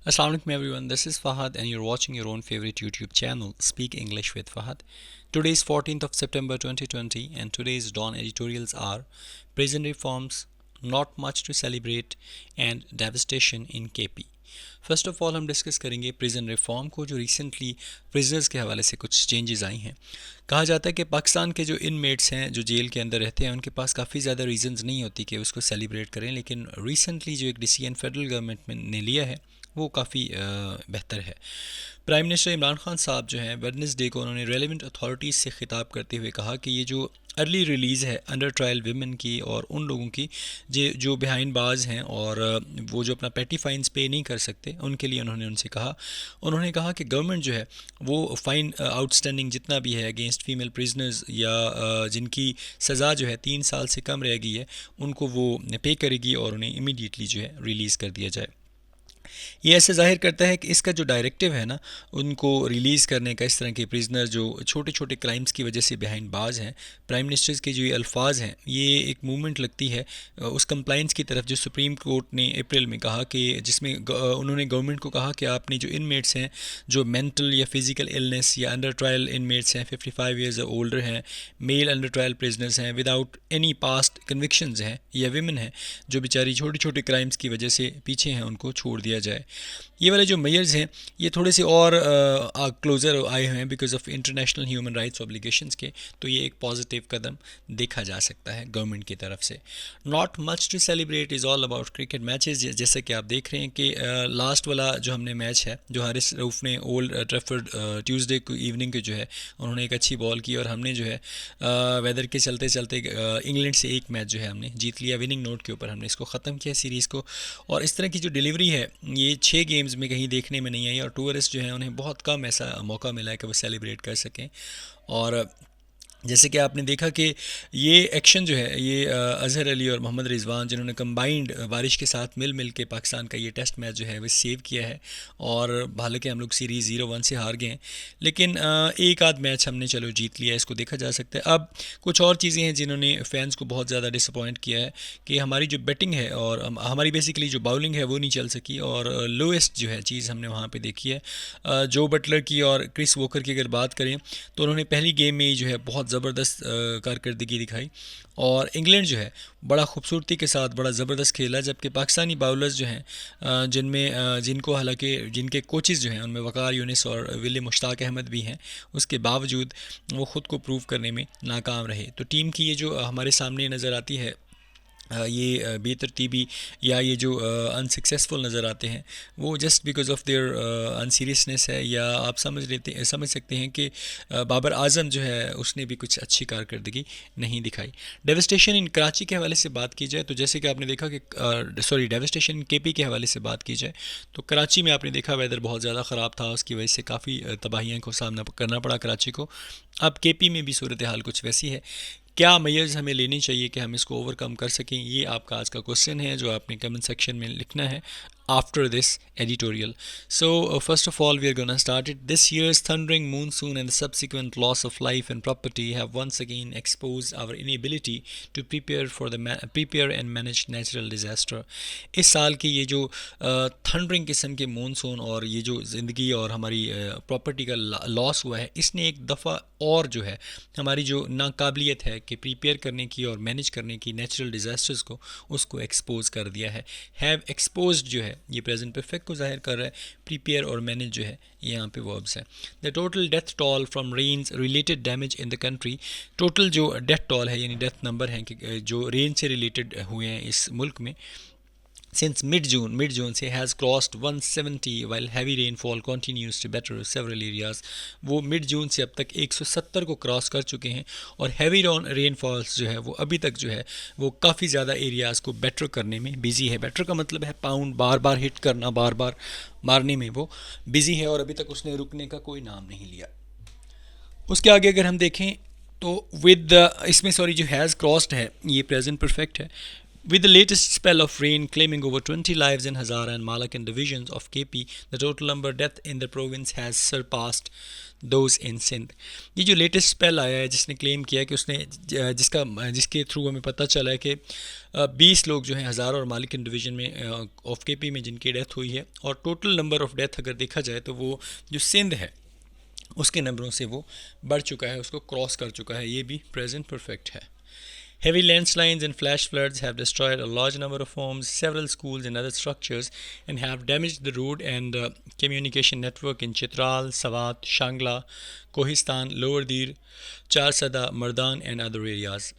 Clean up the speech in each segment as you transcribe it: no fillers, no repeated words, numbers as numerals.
Assalamu alaikum everyone, this is Fahad and you're watching your own favorite YouTube channel, Speak English with Fahad. Today is 14th of September 2020 and today's Dawn editorials are Prison Reforms, Not Much to Celebrate and Devastation in KP. First of all हम discuss करेंगे prison reform को जो recently prisoners के हवाले से कुछ changes आई हैं। कहा जाता है कि पाकिस्तान के जो इनमेट्स हैं जो जेल के अंदर रहते हैं उनके पास काफ़ी ज़्यादा रीजंस नहीं होती कि उसको सेलिब्रेट करें, लेकिन रिसेंटली जो एक डिसीजन फेडरल गवर्नमेंट ने लिया है वो काफ़ी बेहतर है। प्राइम मिनिस्टर इमरान खान साहब जो हैं वेडनेसडे को उन्होंने रेलिवेंट अथॉरिटीज़ से खिताब करते हुए कहा कि ये जो अर्ली रिलीज़ है अंडर ट्रायल विमेन की और उन लोगों की जो बिहाइंड बाज हैं और वो जो अपना पेटी फाइन्स पे नहीं कर सकते उनके लिए उन्होंने कहा कि गवर्नमेंट जो है वो फ़ाइन आउटस्टैंडिंग जितना भी है अगेंस्ट फीमेल प्रिजनर्स या जिनकी सज़ा जो है 3 साल से कम रह गई है उनको वो पे करेगी और उन्हें इमीडिएटली जो है रिलीज़ कर दिया जाए। ये ऐसे जाहिर करता है कि इसका जो डायरेक्टिव है ना उनको रिलीज़ करने का, इस तरह के प्रिजनर जो छोटे छोटे क्राइम्स की वजह से बिहाइंड बाज हैं, प्राइम मिनिस्टर्स के जो ये अल्फाज हैं ये एक मूवमेंट लगती है उस कंप्लाइंस की तरफ जो सुप्रीम कोर्ट ने अप्रैल में कहा कि जिसमें उन्होंने गवर्नमेंट को कहा कि आपने जो इनमेट्स हैं जो मेंटल या फिज़िकल इलनेस या अंडर ट्रायल इनमेट्स हैं 55 ईयर्स ओल्डर हैं, मेल अंडर ट्रायल प्रिजनर्स हैं विदाउट एनी पास्ट कन्विक्शंस हैं या विमेन हैं जो बेचारी छोटे छोटे क्राइम्स की वजह से पीछे हैं उनको छोड़ दिया जाए। ये वाले जो मेयर्स हैं ये थोड़े से और क्लोज़र आए हुए हैं because of international human rights obligations के, तो ये एक पॉजिटिव कदम देखा जा सकता है गवर्नमेंट की तरफ से। Not much to celebrate is all about cricket matches. जैसे कि आप देख रहे हैं कि लास्ट वाला जो हमने मैच है जो हारिस रऊफ़ ने ओल्ड ट्रैफर्ड ट्यूसडे को इवनिंग के जो है उन्होंने एक अच्छी बॉल की और हमने जो है वेदर के चलते चलते इंग्लैंड से एक मैच जो है हमने जीत लिया, विनिंग नोट के ऊपर हमने इसको ख़त्म किया सीरीज़ को। और इस तरह की जो डिलीवरी है ये 6 गेम्स में कहीं देखने में नहीं आई और टूरिस्ट जो है उन्हें बहुत कम ऐसा मौका मिला है कि वो सेलिब्रेट कर सकें। और जैसे कि आपने देखा कि ये एक्शन जो है ये अज़हर अली और मोहम्मद रिजवान जिन्होंने कंबाइंड बारिश के साथ मिल के पाकिस्तान का ये टेस्ट मैच जो है वो सेव किया है। और हालांकि हम लोग सीरीज़ 0-1 से हार गए हैं, लेकिन एक आध मैच हमने चलो जीत लिया, इसको देखा जा सकता है। अब कुछ और चीज़ें हैं जिन्होंने फैंस को बहुत ज़्यादा डिसअपॉइंट किया है कि हमारी जो बैटिंग है और हमारी बेसिकली जो बाउलिंग है वो नहीं चल सकी और लोएस्ट जो है चीज़ हमने वहाँ पर देखी है। जो बटलर की और क्रिस वॉकर की अगर बात करें तो उन्होंने पहली गेम में ही जो है बहुत ज़बरदस्त कारकर्दगी दिखाई और इंग्लैंड जो है बड़ा खूबसूरती के साथ बड़ा ज़बरदस्त खेला, जबकि पाकिस्तानी बाउलर्स जो हैं जिनमें जिनको हालांकि जिनके कोचेज़ जो हैं उनमें वक़ार यूनिस और विली मुश्ताक अहमद भी हैं, उसके बावजूद वो ख़ुद को प्रूव करने में नाकाम रहे। तो टीम की ये जो हमारे सामने नज़र आती है ये बेतरतीबी या ये जो अनसक्सेसफुल नज़र आते हैं वो जस्ट बिकॉज ऑफ देयर अनसीरियसनेस है, या आप समझ सकते हैं कि बाबर आज़म जो है उसने भी कुछ अच्छी कारकर्दगी नहीं दिखाई। डेवस्टेशन इन कराची के हवाले से बात की जाए तो जैसे कि आपने देखा कि डेवस्टेशन इन केपी के हवाले से बात की जाए तो कराची में आपने देखा वेदर बहुत ज़्यादा ख़राब था, उसकी वजह से काफ़ी तबाहियों को सामना करना पड़ा कराची को। अब केपी में भी सूरत हाल कुछ वैसी है। क्या मेयर्स हमें लेनी चाहिए कि हम इसको ओवरकम कर सकें, ये आपका आज का क्वेश्चन है जो आपने कमेंट सेक्शन में लिखना है after this editorial. So first of all we are gonna start it. This year's thundering monsoon and the subsequent loss of life and property have once again exposed our inability to prepare and manage natural disaster. इस साल की ये जो thundering किस्म के monsoon और ये जो ज़िंदगी और हमारी प्रॉपर्टी का लॉस हुआ है इसने एक दफ़ा और जो है हमारी जो नाकाबिलियत है कि प्रिपेयर करने की और मैनेज करने की नेचुरल डिज़ास्टर्स को उसको एक्सपोज कर दिया है। हैव एक्सपोज्ड जो है ये प्रेजेंट परफेक्ट को जाहिर कर रहा है, प्रिपेयर और मैनेज जो है ये यहाँ पे वर्ब्स हैं। The total death toll from rains related damage in the country, total जो डेथ टॉल है यानी डेथ नंबर है कि जो रेन से रिलेटेड हुए हैं इस मुल्क में since mid-June से has crossed 170 while heavy rainfall continues to better several areas। वो मिड जून से अब तक 170 को क्रॉस कर चुके हैं और हैवी रेनफॉल्स जो है वो अभी तक जो है वो काफ़ी ज़्यादा एरियाज़ को बेटर करने में बिजी है। बेटर का मतलब है पाउंड बार बार हिट करना, बार बार मारने में वो बिजी है और अभी तक उसने रुकने का कोई नाम नहीं लिया। उसके आगे अगर हम देखें तो विद इसमें जो हैज़ क्रॉस्ड है ये प्रेजेंट परफेक्ट है। With the latest spell of rain claiming over 20 lives in Hazara and Malakan divisions of KP, the total number of deaths in the province has surpassed those in Sindh. ये जो latest spell आया है जिसने claim किया कि उसने जिसके through हमें पता चला है कि 20 लोग जो हैं हज़ारा और मालिकन डिवीज़न में ऑफ केपी में जिनकी डेथ हुई है, और टोटल नंबर ऑफ़ डेथ अगर देखा जाए तो वो जो सिंध है उसके नंबरों से वो बढ़ चुका है, उसको क्रॉस कर चुका है। ये भी प्रेजेंट परफेक्ट है। Heavy landslides and flash floods have destroyed a large number of homes, several schools, and other structures, and have damaged the road and communication network in Chitral, Sawat, Shangla, Kohistan, Lower Dir, Charsada, Mardan, and other areas.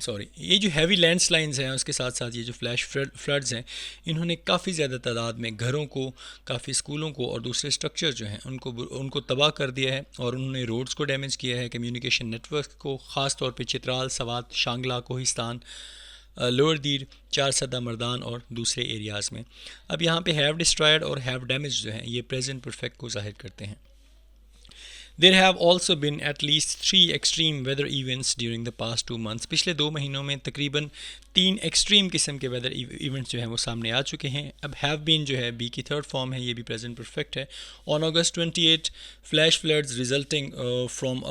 Sorry, ये जो heavy landslides हैं उसके साथ साथ ये जो flash floods हैं, इन्होंने काफ़ी ज़्यादा तादाद में घरों को, काफ़ी स्कूलों को और दूसरे स्ट्रक्चर जो हैं उनको तबाह कर दिया है, और उन्होंने रोड्स को डैमेज किया है, कम्युनिकेशन नेटवर्क को, ख़ास तौर पे चित्राल, सवात, शांगला, कोहिस्तान, लोअर दीर, चार सदा, मर्दान और दूसरे एरियाज़ में। अब यहाँ पे हैव डिस्ट्रॉयड और हैव डैमेज जो हैं ये प्रेजेंट परफेक्ट को ज़ाहिर करते हैं। There have also been at least 3 extreme weather events during the past 2 months. पिछले 2 महीनों में तकरीबन 3 एक्सट्रीम किस्म के वेदर इवेंट्स जो हैं वो सामने आ चुके हैं। अब हैव बीन जो है बी की थर्ड फॉर्म है, ये भी प्रेजेंट परफेक्ट है। On August 28 flash floods resulting from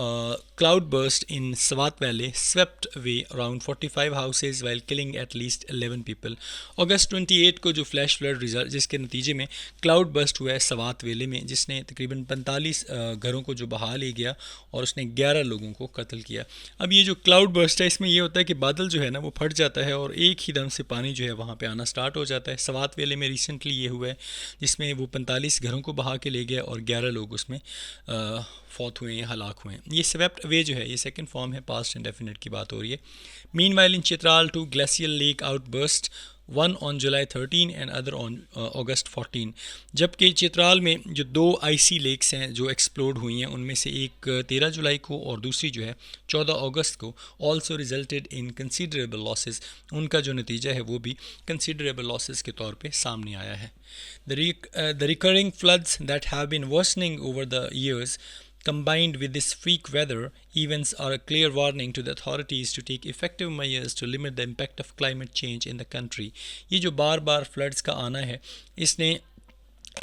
cloud burst in Swat valley swept away around 45 houses while killing at least 11 people. अगस्त 28 को जो फ्लैश फ्लड रिजल्ट जिसके नतीजे में क्लाउड बर्स्ट हुआ है सवात वैली में, जिसने तकरीबन 45 घरों को जो बहा ले गया और उसने 11 लोगों को कत्ल किया। अब ये जो क्लाउड बर्स्ट है इसमें ये होता है कि बादल जो है ना वो फट जाता है और एक ही दम से पानी जो है वहाँ पे आना स्टार्ट हो जाता है। सवात वेले में रिसेंटली ये हुआ है जिसमें वो 45 घरों को बहा के ले गया और 11 लोग उसमें फौत हुए हैं, हलाक हुए हैं। ये स्वेप्ट वे जो है ये सेकंड फॉर्म है, पास्ट इंडेफिनिट की बात हो रही है। Meanwhile in Chitral two glacial lake outburst, one on July 13 and other on August 14। जबकि चित्राल में जो 2 आईसी लेक्स हैं जो एक्सप्लोड हुई हैं उनमें से एक 13 जुलाई को और दूसरी जो है 14 अगस्त को, also resulted in considerable losses. उनका जो नतीजा है वो भी कंसीडरेबल लॉसेस के तौर पे सामने आया है। The recurring floods that have been worsening over the years combined with this freak weather events are a clear warning to the authorities to take effective measures to limit the impact of climate change in the country। ये जो बार बार floods का आना है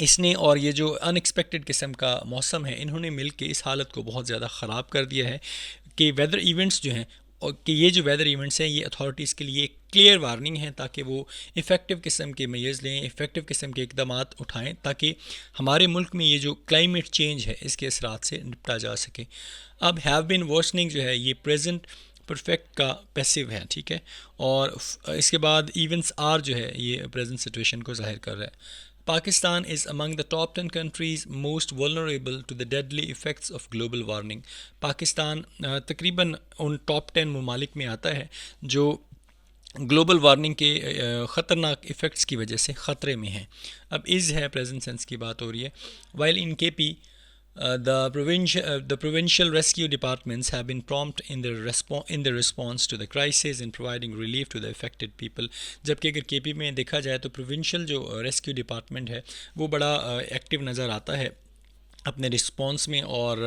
इसने और ये जो unexpected किस्म का मौसम है, इन्होंने मिल के इस हालत को बहुत ज़्यादा ख़राब कर दिया है कि वेदर इवेंट्स जो हैं और कि ये जो वेदर इवेंट्स हैं ये अथॉरिटीज़ के लिए क्लियर वार्निंग है ताकि वो इफ़ेक्टिव किस्म के मेजर्स लें, इफ़ेक्टिव किस्म के इकदाम उठाएं ताकि हमारे मुल्क में ये जो क्लाइमेट चेंज है इसके असरात से निपटा जा सके। अब हैव बिन वर्सनिंग जो है ये प्रेजेंट परफेक्ट का पैसिव है, ठीक है, और इसके बाद इवेंट्स आर जो है ये प्रेजेंट सिचुएशन को जाहिर कर रहा है। Pakistan is among the top 10 countries most vulnerable to the deadly effects of global warming। Pakistan तकरीबन उन टॉप 10 ममालिक में आता है जो ग्लोबल वार्मिंग के ख़तरनाक इफ़ेक्ट्स की वजह से ख़तरे में हैं। अब इज़ है प्रेजेंट सेंस की बात हो रही है। वाइल इन के P the provincial rescue departments have been prompt in their response to the crisis in providing relief to the affected people। जबकि अगर केपी में देखा जाए तो प्रोविंशियल जो रेस्क्यू डिपार्टमेंट है वो बड़ा एक्टिव नज़र आता है अपने रिस्पॉन्स में और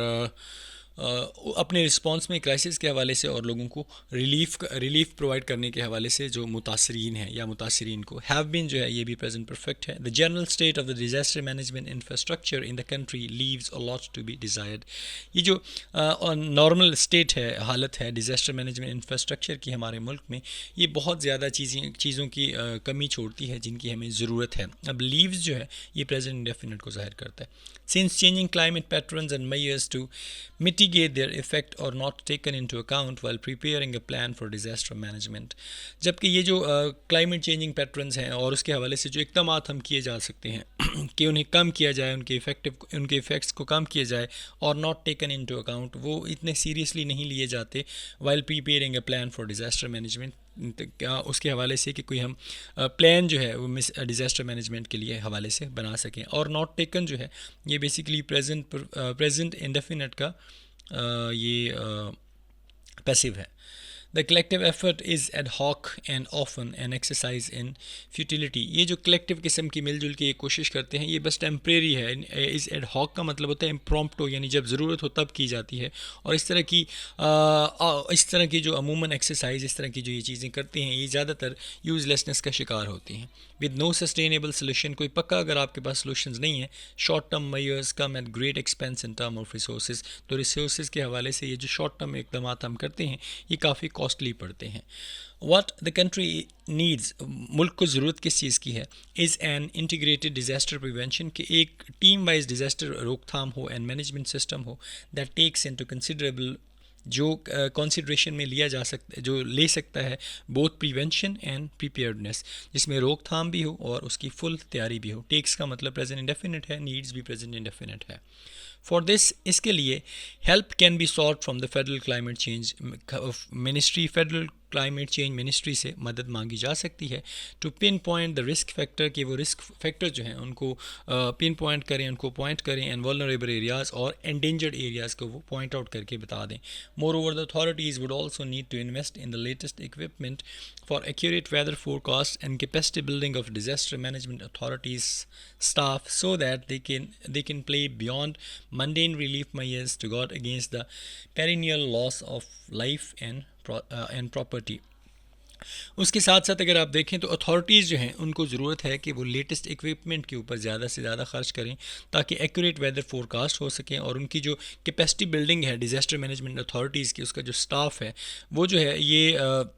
अपने रिस्पॉन्स में क्राइसिस के हवाले से और लोगों को रिलीफ प्रोवाइड करने के हवाले से जो मुतासरीन हैं या मुतासरीन को। हैव बीन जो है ये भी प्रेजेंट परफेक्ट है। The general state of the disaster management infrastructure in the country leaves a lot to be desired. ये जो नॉर्मल स्टेट है, हालत है डिज़ास्टर मैनेजमेंट इंफ्रास्ट्रक्चर की हमारे मुल्क में, ये बहुत ज़्यादा चीज़ों की कमी छोड़ती है जिनकी हमें ज़रूरत है। अब लीव्स जो है ये प्रेजेंट इंडेफिनिट को ज़ाहिर करता है। Since changing climate patterns and measures to mitigate their effect are not taken into account while preparing a plan for disaster management। जबकि ये जो climate changing patterns हैं और उसके हवाले से जो इक़दाम हम किए जा सकते हैं कि उन्हें कम किया जाए, उनके इफ़ेक्ट्स को कम किया जाए और नॉट टेकन इनटू अकाउंट, वो इतने सीरियसली नहीं लिए जाते while preparing a plan for disaster management. उसके हवाले से कि कोई हम प्लान जो है वो डिज़ास्टर मैनेजमेंट के लिए हवाले से बना सकें। और नॉट टेकन जो है ये बेसिकली प्रेजेंट इंडेफिनिट का ये पैसिव है। The collective effort is ad hoc and often an exercise in futility. ये जो कलेक्टिव किस्म की मिलजुल के ये कोशिश करते हैं, ये बस टेम्प्रेरी है। इज़ एड हॉक का मतलब होता है इम्प्रॉम्प्टो, यानी जब ज़रूरत हो तब की जाती है। और इस तरह की जो अमूमन एक्सरसाइज, इस तरह की जो ये चीज़ें करते हैं, ये ज़्यादातर यूज़लेसनेस का शिकार होती हैं। विद नो सस्टेनेबल सोल्यूशन, कोई पक्का अगर आपके पास सोल्यूशन नहीं है, short term measures come at great expense in term of resources. तो रिसोर्सेज के हवाले से ये जो शॉर्ट टर्म इकदाम हम करते हैं, ये काफ़ी कॉस्टली पड़ते हैं। वाट द कंट्री नीड्स, मुल्क को ज़रूरत किस चीज़ की है, is an integrated disaster prevention, कि एक टीम वाइज डिज़ास्टर रोकथाम हो एंड मैनेजमेंट सिस्टम हो दैट टेक्स इनटू कंसिडरेबल, जो कंसिड्रेशन में लिया जा सकता है, जो ले सकता है बोथ प्रिवेंशन एंड प्रिपेयर्डनेस, जिसमें रोकथाम भी हो और उसकी फुल तैयारी भी हो। टेक्स का मतलब प्रेजेंट इंडेफिनिट है, नीड्स भी प्रेजेंट इंडेफिनिट है। फॉर दिस, इसके लिए help can be sought from the federal climate change ministry, federal climate change ministry से मदद मांगी जा सकती है। To pinpoint the risk factor, कि वो रिस्क फैक्टर जो हैं उनको पिन पॉइंट करें, उनको पॉइंट करें, एंड वल्नरेबल एरियाज़ और एंडेंजर्ड एरियाज़ को वो पॉइंट आउट करके बता दें। Moreover the authorities would also need to invest in the latest equipment for accurate weather forecast and capacity building of disaster management authorities staff, so that they can play beyond mundane relief measures to guard against the perennial loss of life and property. उसके साथ साथ अगर आप देखें तो authorities जो हैं उनको ज़रूरत है कि वो लेटेस्ट इक्विपमेंट के ऊपर ज़्यादा से ज़्यादा खर्च करें, ताकि एक्यूरेट वेदर फोरकास्ट हो सकें, और उनकी जो कैपेसिटी बिल्डिंग है डिज़ास्टर मैनेजमेंट अथॉरिटीज़ की, उसका जो स्टाफ है वो जो है ये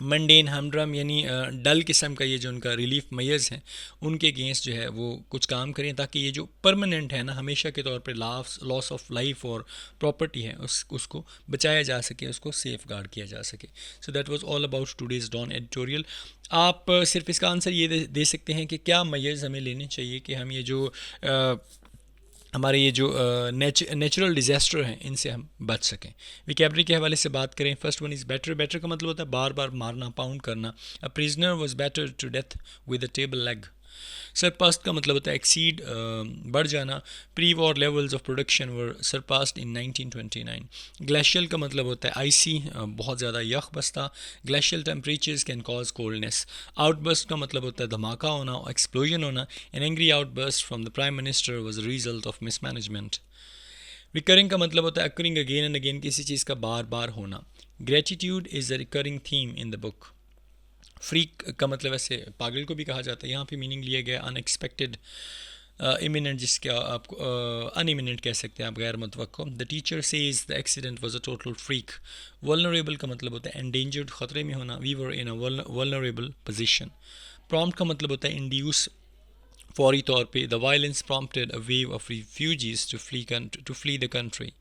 मंडेन हमड्रम यानी डल किस्म का ये जो उनका रिलीफ मेयर्स हैं उनके अगेंस्ट जो है वो कुछ काम करें, ताकि ये जो परमानेंट है ना, हमेशा के तौर पे लॉस ऑफ लाइफ और प्रॉपर्टी है उसको बचाया जा सके, उसको सेफ गार्ड किया जा सके। So that was all about today's don editorial. आप सिर्फ इसका आंसर ये दे सकते हैं कि क्या मेयर्स हमें लेने चाहिए कि हम ये जो हमारे ये जो नेचुरल डिज़ास्टर हैं इनसे हम बच सकें। विकेबरी के हवाले से बात करें, first one is batter. Batter का मतलब होता है बार बार मारना, पाउंड करना। A prisoner was batter to death with a table leg. Surpassed का मतलब होता है एक्सीड, बढ़ जाना। Pre war levels of production were surpassed in 1929। Glacial का मतलब होता है आइसी, बहुत ज़्यादा यख बसता। Glacial temperatures can cause coldness. Outburst का मतलब होता है धमाका होना, एक्सप्लोजन होना। An angry outburst from the prime minister was a result of mismanagement. Recurring का मतलब होता है अकरिंग अगेन एंड अगेन, किसी चीज़ का बार बार होना। Gratitude is a recurring theme in the book. Freak का मतलब ऐसे पागल को भी कहा जाता है, यहाँ पे मीनिंग लिया गया अनएक्सपेक्टेड, इमिनेंट, जिसके आप अनइमिनेंट कह सकते हैं आप, गैर मुतवक्को। The teacher says the accident was a total freak. Vulnerable का मतलब होता है एंडेंजर्ड, ख़तरे में होना। We were in a vulnerable position. Prompt का मतलब होता है इंड्यूस, फौरी तौर पे। The violence prompted a wave of refugees to flee the country.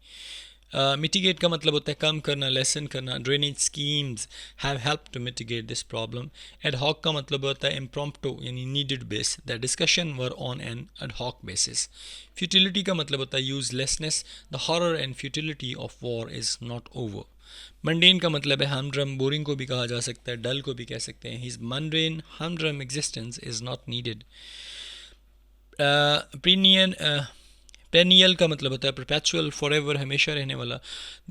Mitigate का मतलब होता है कम करना, लेसन करना। Drainage schemes have help to mitigate this problem. Ad hoc का मतलब होता है इम्प्रॉम्प्टो यानी needed base. The discussion were on an ad hoc basis. Futility का मतलब होता है uselessness. The horror and futility of war is not over. Mundane का मतलब है हमड्रम, बोरिंग को भी कहा जा सकता है, डल को भी कह सकते हैं। His mundane humdrum existence is not needed. Perennial perennial का मतलब होता है परपेचुअल, फॉरएवर, हमेशा रहने वाला।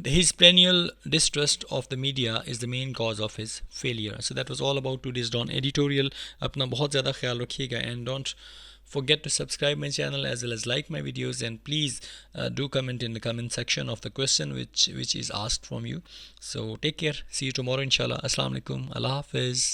His perennial distrust of the media is the main cause of his failure. So that was all about today's don editorial. अपना बहुत ज़्यादा ख्याल रखिएगा and don't forget to subscribe my channel as well as like my videos, and please do comment in the comment section of the question which is asked from you. So take care, see you tomorrow inshallah. Assalamu alaikum, Allah hafiz.